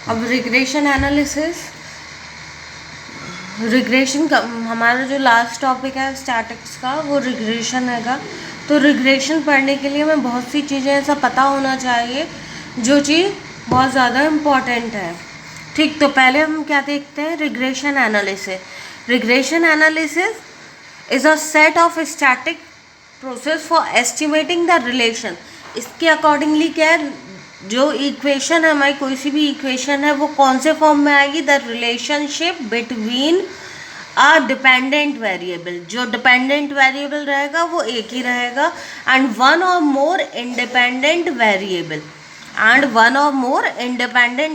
अब regression analysis, regression का हमारा जो लास्ट टॉपिक है स्टैटिक्स का वो रिग्रेशन हैगा। तो रिग्रेशन पढ़ने के लिए हमें बहुत सी चीज़ें ऐसा पता होना चाहिए जो चीज़ बहुत ज़्यादा इम्पॉर्टेंट है। ठीक, तो पहले हम क्या देखते हैं, regression analysis. Regression analysis is a set of static process for estimating the relation. इसके अकॉर्डिंगली क्या है, जो इक्वेशन है हमारी, कोई सी भी इक्वेशन है वो कौन से फॉर्म में आएगी, the relationship between a dependent variable. जो डिपेंडेंट वेरिएबल रहेगा वो एक ही रहेगा, एंड वन और मोर इंडिपेंडेंट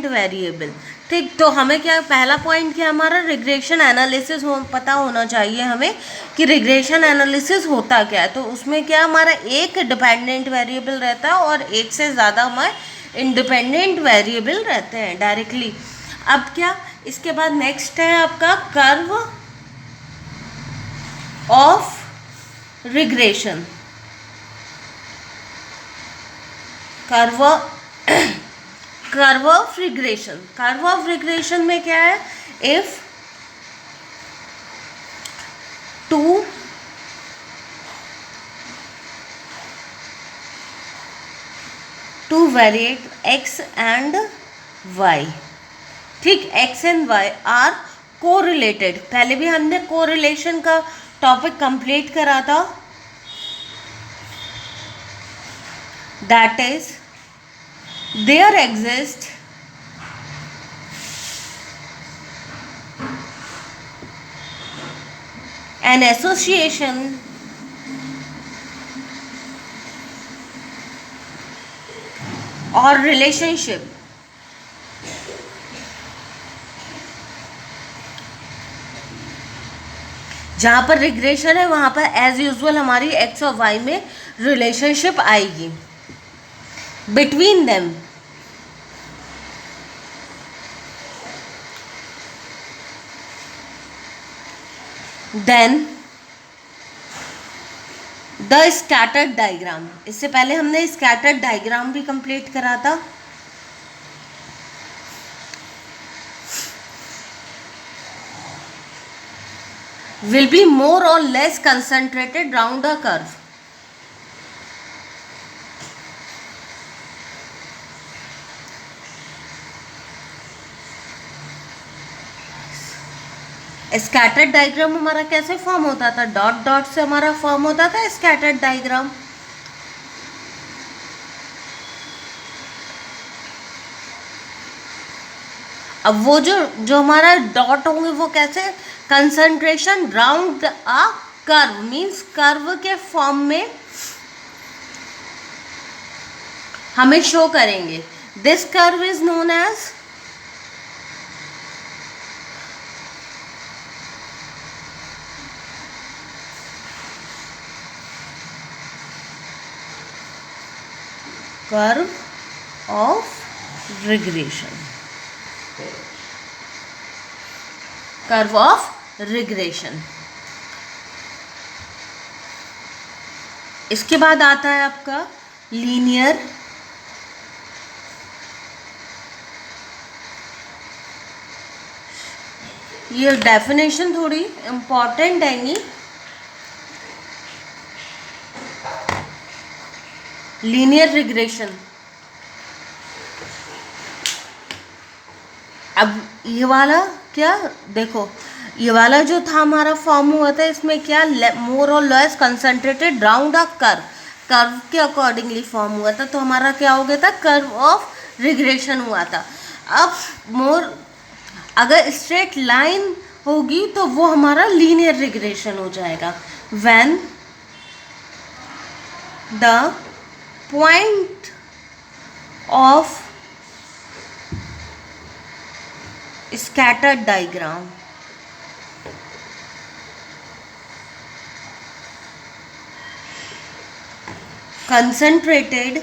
वेरिएबल, ठीक, तो हमें क्या, पहला पॉइंट क्या हमारा, रिग्रेशन एनालिसिस पता होना चाहिए हमें कि रिग्रेशन एनालिसिस होता क्या है। तो उसमें क्या हमारा एक डिपेंडेंट वेरिएबल रहता है और एक से ज़्यादा हमारे इंडिपेंडेंट वेरिएबल रहते हैं डायरेक्टली। अब क्या, इसके बाद नेक्स्ट है आपका curve of regression. Curve of regression में क्या है, if two variate x and y, ठीक, x and y are correlated. पहले भी हमने कोरिलेशन का टॉपिक कंप्लीट करा था, that is there exist an association और रिलेशनशिप जहाँ पर रिग्रेशन है वहाँ पर एज यूजुअल हमारी एक्स और वाई में रिलेशनशिप आएगी between them. Then the scattered diagram, इससे पहले हमने स्कैटर्ड डायग्राम भी कंप्लीट करा था। will be more or less concentrated round a curve. Scattered diagram हमारा कैसे फॉर्म होता था, डॉट डॉट से हमारा फॉर्म होता था स्कैटर्ड डायग्राम। अब वो जो हमारा डॉट होंगे वो कैसे, concentration round a curve, means curve के फॉर्म में हमें शो करेंगे। This curve is known as curve of regression. Curve of regression. इसके बाद आता है आपका लीनियर ये डेफिनेशन थोड़ी इम्पॉर्टेंट है। लीनियर रिग्रेशन, अब ये वाला क्या, देखो ये वाला जो था हमारा फॉर्म हुआ था, इसमें क्या, मोर और less concentrated round a curve के अकॉर्डिंगली फॉर्म हुआ था, तो हमारा क्या हो गया था, कर्व ऑफ रिग्रेशन हुआ था। अब मोर अगर स्ट्रेट लाइन होगी तो वो हमारा लीनियर रिग्रेशन हो जाएगा। When the point of scattered diagram concentrated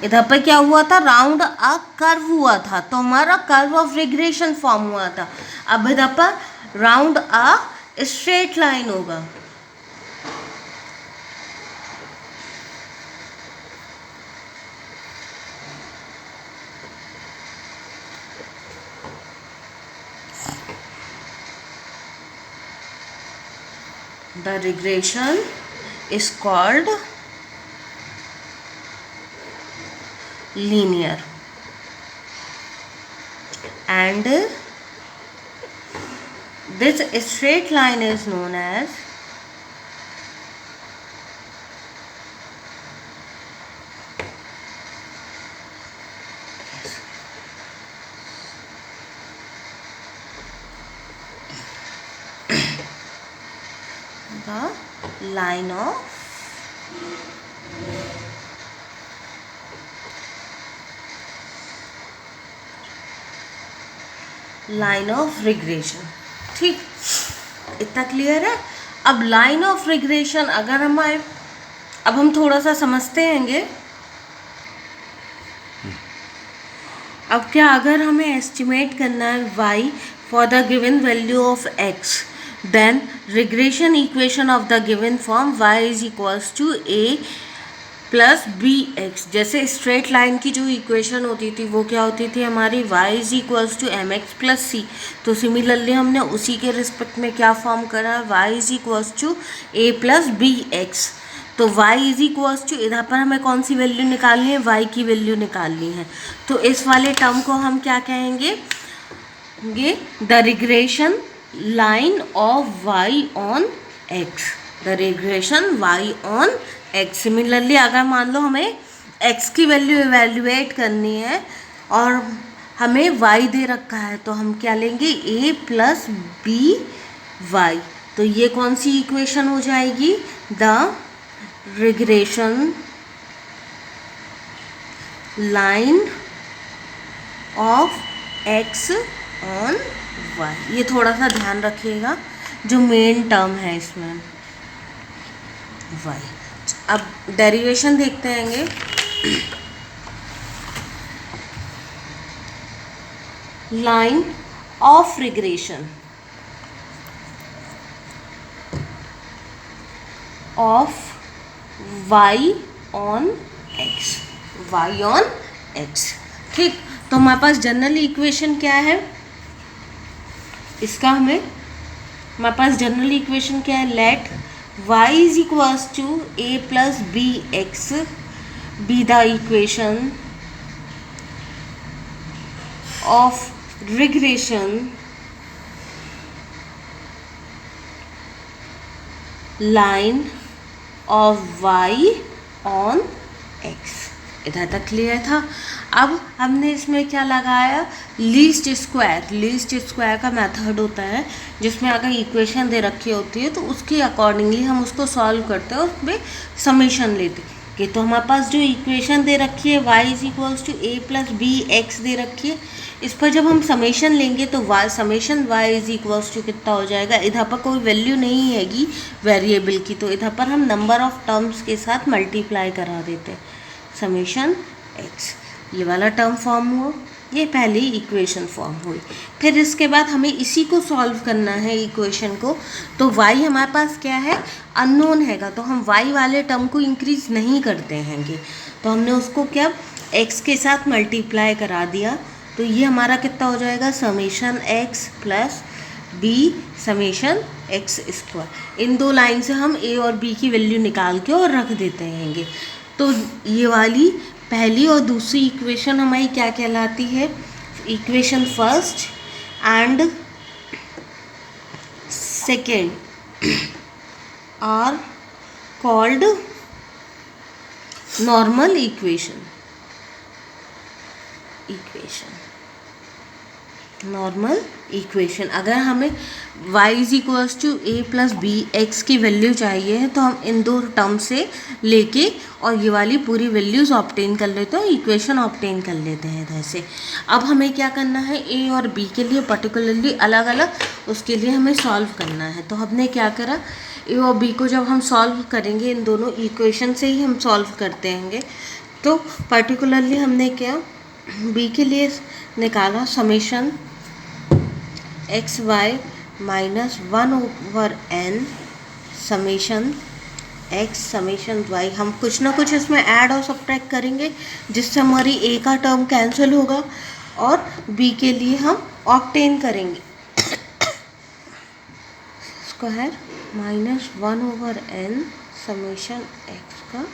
इधर पर क्या हुआ था, राउंड अ कर्व हुआ था, तो हमारा कर्व ऑफ रिग्रेशन फॉर्म हुआ था। अब इधर पर राउंड अ स्ट्रेट लाइन होगा, The regression is called linear, and this straight line is known as the line of regression. ठीक, इतना क्लियर है। अब लाइन ऑफ रिग्रेशन अगर हमारे, अब हम थोड़ा सा समझते हैंगे। अब क्या, अगर हमें एस्टिमेट करना है y for the given value of x, then regression equation of the given form y is equals to a plus b x. जैसे स्ट्रेट लाइन की जो इक्वेशन होती थी वो क्या होती थी हमारी, y is equals to m x plus c. तो सिमिलरली हमने उसी के रिस्पेक्ट में क्या फॉर्म करा, y is equals to a plus b x. तो y इज इक्वल्स टू, इधर पर हमें कौन सी वैल्यू निकालनी है, y की वैल्यू निकालनी है। तो इस वाले टर्म को हम क्या कहेंगे, the regression line of y on x, the regression y on x। Similarly अगर मान लो हमें x की वैल्यू इवेल्युएट करनी है और हमें y दे रखा है, तो हम क्या लेंगे, a प्लस बी वाई। तो ये कौन सी इक्वेशन हो जाएगी, the regression line of x on y। ये थोड़ा सा ध्यान रखिएगा, जो मेन टर्म है इसमें y। अब डेरिवेशन देखते हैंगे। Line of regression of y on x, y on x। ठीक, तो हमारे पास जनरल इक्वेशन क्या है इसका, हमारे पास जनरल इक्वेशन क्या है, let y is equals to a plus b x be the equation of regression line of y on x। इधर तक क्लियर था। अब हमने इसमें क्या लगाया, लीस्ट स्क्वायर। लीस्ट स्क्वायर का मेथड होता है जिसमें अगर इक्वेशन दे रखी होती है तो उसके अकॉर्डिंगली हम उसको सॉल्व करते हैं और उसमें समीशन लेते हैं। कि तो हमारे पास जो इक्वेशन दे रखी है y is equals to a plus b x दे रखी है, इस पर जब हम समेशन लेंगे तो y summation y is equals to कितना हो जाएगा, इधर पर कोई वैल्यू नहीं हैगी वेरिएबल की, तो इधर पर हम नंबर ऑफ टर्म्स के साथ मल्टीप्लाई करा देते हैं, समेशन x। ये वाला टर्म फॉर्म हुआ, ये पहली इक्वेशन फॉर्म हुई। फिर इसके बाद हमें इसी को सॉल्व करना है इक्वेशन को। तो y हमारे पास क्या है, अननोन हैगा, तो हम y वाले टर्म को इंक्रीज नहीं करते हैंगे, तो हमने उसको क्या x के साथ मल्टीप्लाई करा दिया। तो ये हमारा कितना हो जाएगा, summation x plus b summation x square. इन दो लाइन से हम a और b की वैल्यू निकाल के और रख देते हैंगे। तो ये वाली पहली और दूसरी इक्वेशन हमारी क्या कहलाती है, equation first and second are called normal equation. Normal equation, अगर हमें y is equals to a plus b x की वैल्यू चाहिए तो हम इन दो टर्म से लेके और ये वाली पूरी वैल्यूज़ ऑब्टेन कर लेते हैं, इक्वेशन ऑब्टेन कर लेते हैं इधर से। अब हमें क्या करना है, a और b के लिए पर्टिकुलरली अलग अलग उसके लिए हमें सॉल्व करना है। तो हमने क्या करा, a और b को जब हम सॉल्व करेंगे, इन दोनों इक्वेशन से ही हम सॉल्व करते हैंगे। तो पर्टिकुलरली हमने क्या b के लिए निकाला summation x y minus 1/n summation x summation y. हम कुछ ना कुछ इसमें ऐड और सब्ट्रैक्ट करेंगे जिससे हमारी ए का टर्म कैंसिल होगा और बी के लिए हम ऑब्टेन करेंगे square minus 1/n summation x का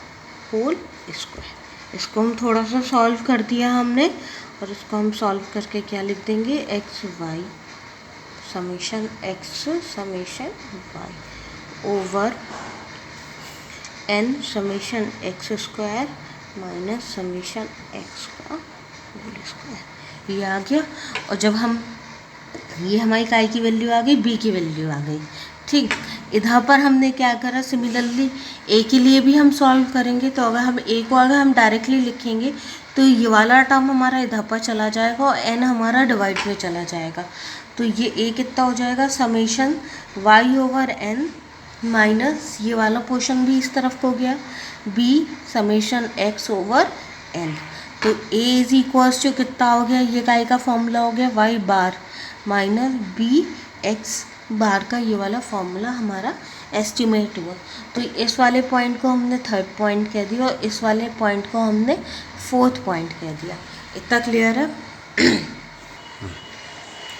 होल स्क्वायर। इसको हम थोड़ा सा सॉल्व कर दिया हमने, और इसको हम सॉल्व करके क्या लिख देंगे, x y summation x summation y over n summation x square minus summation x का होल स्क्वायर। ये आ गया। और जब हम, ये हमारी काय की वैल्यू आ गई, b की वैल्यू आ गई, ठीक। इधर पर हमने क्या करा, सिमिलरली a के लिए भी हम सॉल्व करेंगे। तो अगर हम a को अगर हम डायरेक्टली लिखेंगे तो ये वाला टर्म हमारा इधर पर चला जाएगा और n हमारा डिवाइड में चला जाएगा। तो ये a कितना हो जाएगा, summation y over n minus ये वाला पोर्शन भी इस तरफ हो गया, b summation x over n। तो a इज इक्वल्स टू कितना हो गया, ये काय का फॉर्मूला हो गया, y bar minus b x bar का ये वाला फॉर्मूला हमारा एस्टिमेट हुआ। तो इस वाले पॉइंट को हमने थर्ड पॉइंट कह दिया और इस वाले पॉइंट को हमने फोर्थ पॉइंट कह दिया। इतना क्लियर है?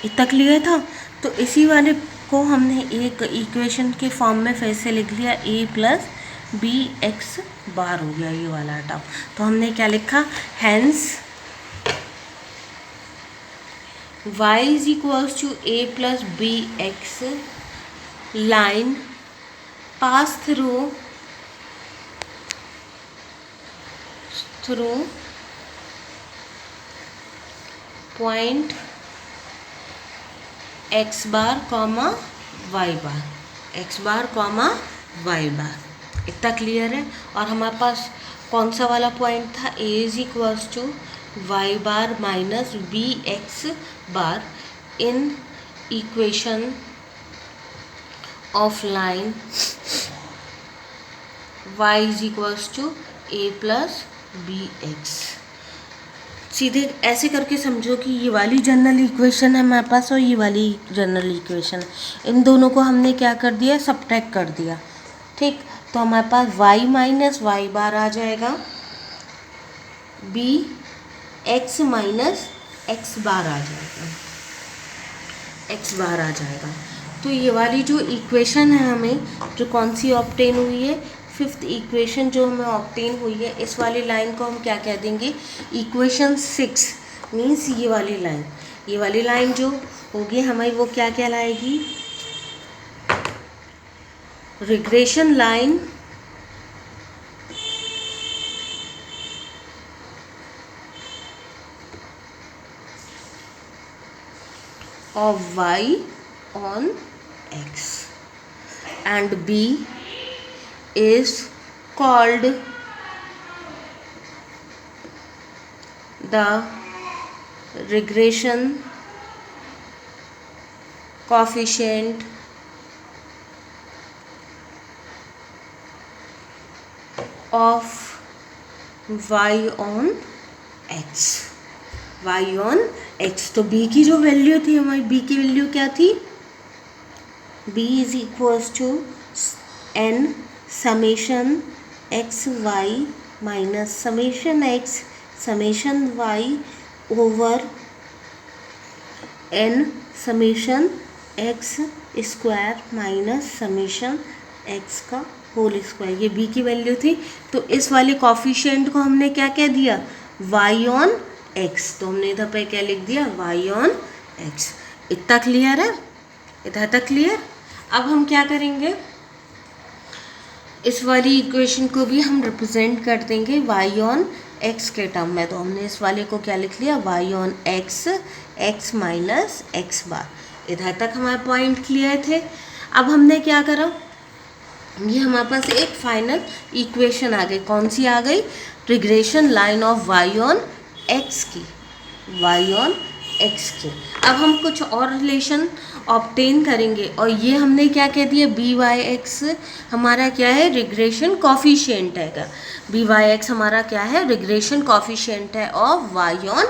इतना क्लियर था? तो इसी वाले को हमने एक इक्वेशन के फॉर्म में फिर से लिख लिया, a प्लस बी एक्स बार हो गया ये वाला टर्म। तो हमने क्या लिखा, hence y is equals to a plus bx line pass through point x bar comma y bar, x bar comma y bar। इतना क्लियर है? और हमारे पास कौन सा वाला पॉइंट था, a is equals to y bar minus b x bar in equation of line y is equals to a plus b x. सीधे ऐसे करके समझो कि ये वाली जनरल इक्वेशन है हमारे पास और ये वाली जनरल इक्वेशन है, इन दोनों को हमने क्या कर दिया, सब्ट्रैक्ट कर दिया, ठीक। तो हमारे पास y माइनस वाई बार आ जाएगा, b x माइनस एक्स बार आ जाएगा, एक्स बार आ जाएगा। तो ये वाली जो इक्वेशन है हमें, जो कौन सी ऑब्टेन हुई है, फिफ्थ इक्वेशन जो हमें ऑब्टेन हुई है, इस वाली लाइन को हम क्या कह देंगे, इक्वेशन 6 मीन्स ये वाली लाइन जो होगी हमारी वो क्या कहलाएगी, regression line of y on x, and b is called the regression coefficient of y on x, y on x। तो b की जो वैल्यू थी हमारी, b की वैल्यू क्या थी, b is equals to n summation x y minus summation x summation y over n summation x square minus summation x का whole square. ये b की वैल्यू थी। तो इस वाले कॉफिशिएंट को हमने क्या कह दिया, y ऑन x। तो हमने इधर पे क्या लिख दिया, y ऑन x। इतना क्लियर है? इधर तक क्लियर? अब हम क्या करेंगे, इस वाली इक्वेशन को भी हम रिप्रेजेंट कर देंगे y ऑन x के टर्म में। तो हमने इस वाले को क्या लिख लिया, y on x, x minus x bar. इधर तक हमारे पॉइंट क्लियर थे। अब हमने क्या करा, ये हमारे पास एक फाइनल इक्वेशन आ गई। कौन सी आ गई, regression line of y on x की, y ऑन x की। अब हम कुछ और रिलेशन ऑब्टेन करेंगे और ये हमने क्या कह दिया, बी वाई एक्स हमारा क्या है, रिग्रेशन कॉफिशिएंट है। बी वाई एक्स हमारा क्या है, रिग्रेशन कॉफिशिएंट है ऑफ y ऑन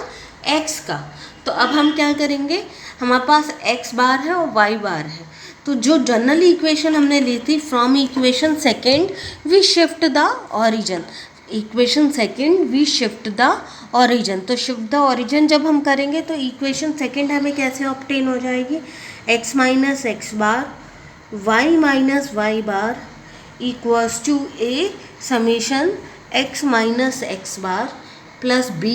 x का। तो अब हम क्या करेंगे, हमारे पास x बार है और y बार है। तो जो जनरल इक्वेशन हमने ली थी, from equation second we shift the origin, equation second we shift the origin. तो शिफ्ट द ऑरिजन जब हम करेंगे तो इक्वेशन सेकेंड हमें कैसे ऑब्टेन हो जाएगी, x minus x bar y minus y bar equals to a summation x minus x bar plus b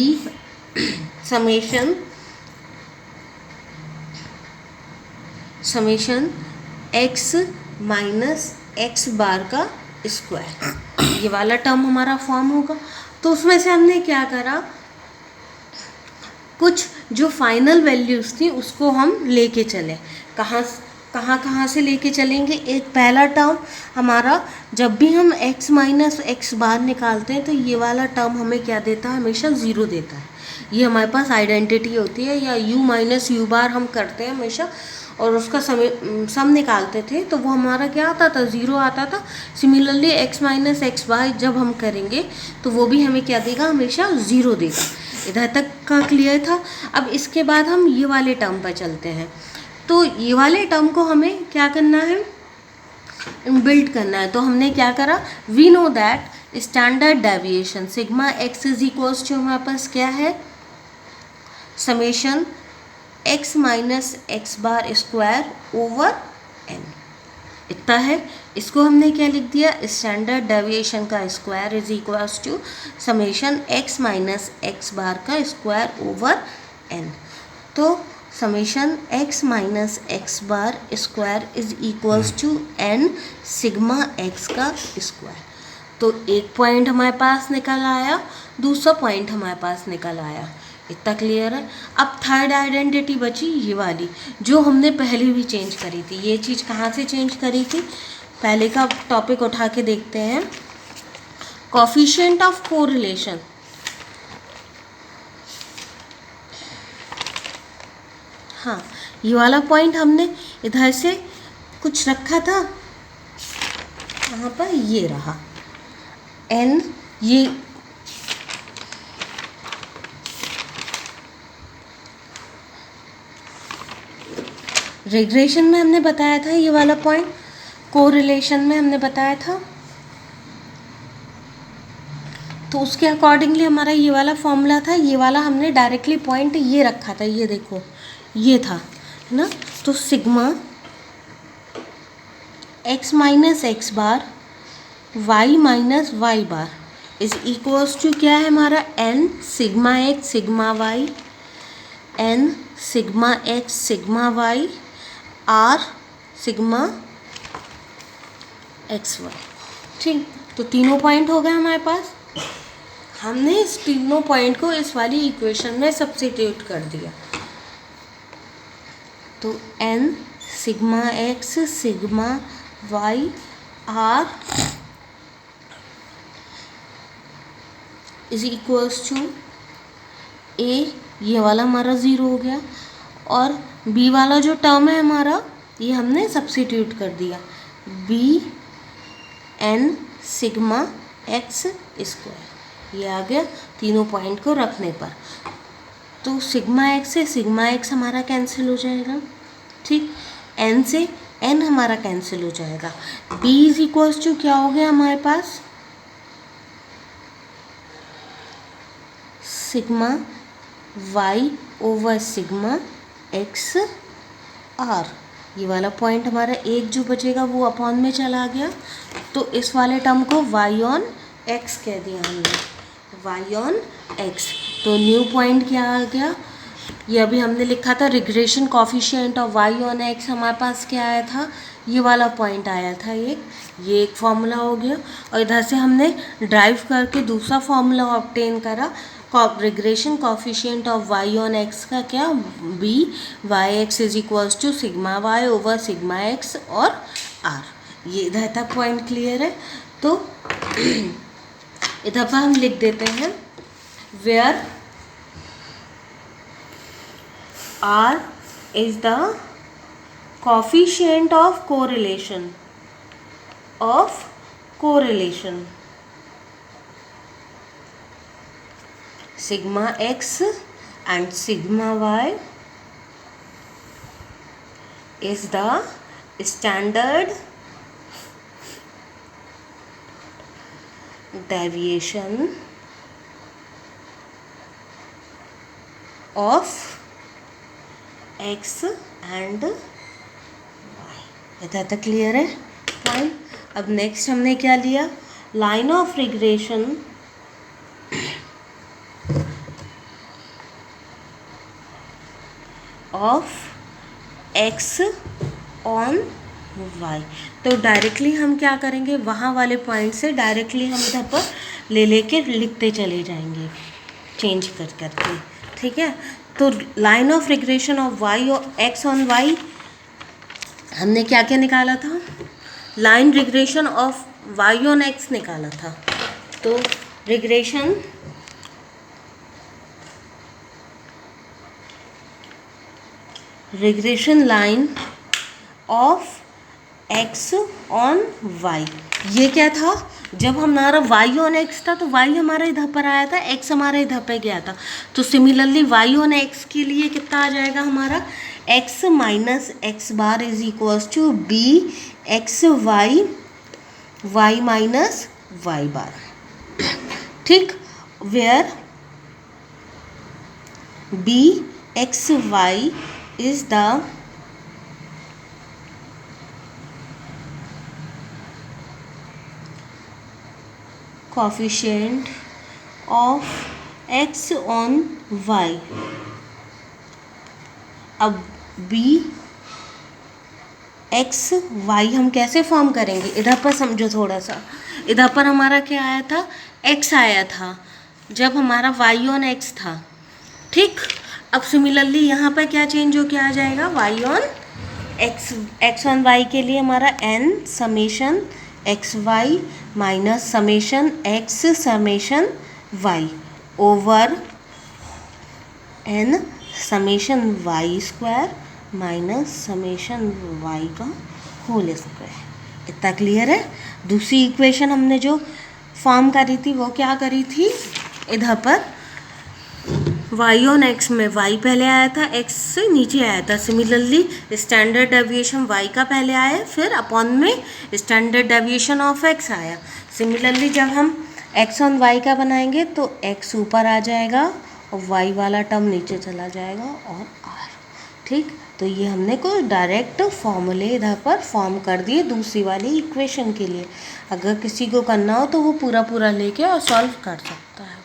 summation x minus x bar का स्क्वायर, ये वाला टर्म हमारा फॉर्म होगा। तो उसमें से हमने क्या करा, कुछ जो फाइनल वैल्यूज़ थी उसको हम लेके चले। कहाँ से लेके चलेंगे। एक पहला टर्म हमारा, जब भी हम x माइनस एक्स बार निकालते हैं तो ये वाला टर्म हमें क्या देता है, हमेशा ज़ीरो देता है। ये हमारे पास आइडेंटिटी होती है, या u माइनस यू बार हम करते हैं हमेशा, और उसका सम निकालते थे तो वो हमारा क्या आता था, ज़ीरो आता था। सिमिलरली x माइनस एक्स बार जब हम करेंगे तो वो भी हमें क्या देगा, हमेशा ज़ीरो देगा। इधर तक का क्लियर था। अब इसके बाद हम ये वाले टर्म पर चलते हैं। तो ये वाले टर्म को हमें क्या करना है, बिल्ड करना है। तो हमने क्या करा, we know that standard deviation sigma x is equals to हमारे पास क्या है, summation x minus x bar square over n, इतना है। इसको हमने क्या लिख दिया, स्टैंडर्ड डेविएशन का square is equals to summation x minus x bar का स्क्वायर ओवर n। तो summation x minus x bar square is equals to n sigma x का स्क्वायर। तो एक पॉइंट हमारे पास निकल आया, दूसरा पॉइंट हमारे पास निकल आया। इतना क्लियर है। अब थर्ड आइडेंटिटी बची ये वाली, जो हमने पहले भी चेंज करी थी। ये चीज़ कहाँ से चेंज करी थी, पहले का टॉपिक उठा के देखते हैं। कोफिशिएंट ऑफ कोरिलेशन, हाँ ये वाला पॉइंट हमने इधर से कुछ रखा था, यहाँ पर ये रहा n, ये रिग्रेशन में हमने बताया था ये वाला पॉइंट, कोरिलेशन में हमने बताया था। तो उसके अकॉर्डिंगली हमारा ये वाला फॉर्मूला था, ये वाला हमने डायरेक्टली पॉइंट ये रखा था, ये देखो ये था, है ना। तो sigma x minus x bar y minus y bar is equals to क्या है हमारा, n sigma x sigma y, n sigma x sigma y, r sigma x y. ठीक, तो तीनों पॉइंट हो गए हमारे पास। हमने इस तीनों पॉइंट को इस वाली इक्वेशन में सब्स्टिट्यूट कर दिया। तो n sigma x sigma y r is equals to a, ये वाला हमारा ज़ीरो हो गया, और b वाला जो टर्म है हमारा, ये हमने सब्स्टिट्यूट कर दिया, b n sigma x square, ये आ गया तीनों पॉइंट को रखने पर। तो सिग्मा x से सिग्मा x हमारा कैंसिल हो जाएगा, ठीक, n से n हमारा कैंसिल हो जाएगा। b इज इक्वल्स टू क्या हो गया हमारे पास, sigma y over sigma x r, ये वाला पॉइंट हमारा एक जो बचेगा वो अपॉन में चला गया। तो इस वाले टर्म को y ऑन x कह दिया हमने, y ऑन x। तो न्यू पॉइंट क्या आ गया, ये अभी हमने लिखा था regression coefficient of y on x, हमारे पास क्या आया था, ये वाला पॉइंट आया था ये एक फार्मूला हो गया। और इधर से हमने ड्राइव करके दूसरा फार्मूला ऑब्टेन करा, regression coefficient of y on x का क्या, b y(x) is equals to sigma y over sigma x और r। ये इधर तक पॉइंट क्लियर है। तो इधर पर हम लिख देते हैं, where r is the coefficient of correlation sigma x and sigma y is the standard deviation of x and y, इतना तक क्लियर है पॉइंट। अब नेक्स्ट हमने क्या लिया, line of regression of x on y. तो डायरेक्टली हम क्या करेंगे, वहाँ वाले पॉइंट से डायरेक्टली हम इधर पर ले लेके लिखते चले जाएंगे चेंज कर करके, ठीक है। तो line of regression of y और एक्स ऑन वाई हमने क्या क्या निकाला था, line regression of y on x निकाला था। तो regression line of x on y, ये क्या था, जब हमारा वाई ऑन एक्स था तो वाई हमारा इधर पर आया था, एक्स हमारा इधर पर गया था। तो सिमिलरली वाई ऑन एक्स के लिए कितना आ जाएगा हमारा, x minus x bar is equals to b x y y minus y bar, ठीक। Where b x y is the coefficient of x on y। अब b x y हम कैसे फॉर्म करेंगे, इधर पर समझो थोड़ा सा। इधर पर हमारा क्या आया था, x आया था जब हमारा y ऑन x था, ठीक। अब सिमिलरली यहाँ पर क्या चेंज हो के आ जाएगा, y on x on y के लिए हमारा n summation x y minus summation x summation y over n summation y square minus summation y का होल स्क्वायर। इतना क्लियर है। दूसरी इक्वेशन हमने जो फॉर्म करी थी वो क्या करी थी, इधर पर y ऑन x में y पहले आया था, x से नीचे आया था। सिमिलरली स्टैंडर्ड डेविएशन y का पहले आया, फिर अपॉन में स्टैंडर्ड डेविएशन ऑफ x आया। सिमिलरली जब हम x ऑन y का बनाएंगे तो x ऊपर आ जाएगा और y वाला टर्म नीचे चला जाएगा और r, ठीक। तो ये हमने कोई डायरेक्ट फॉर्मूले इधर पर फॉर्म कर दिए दूसरी वाली इक्वेशन के लिए। अगर किसी को करना हो तो वो पूरा पूरा लेके और सॉल्व कर सकता है।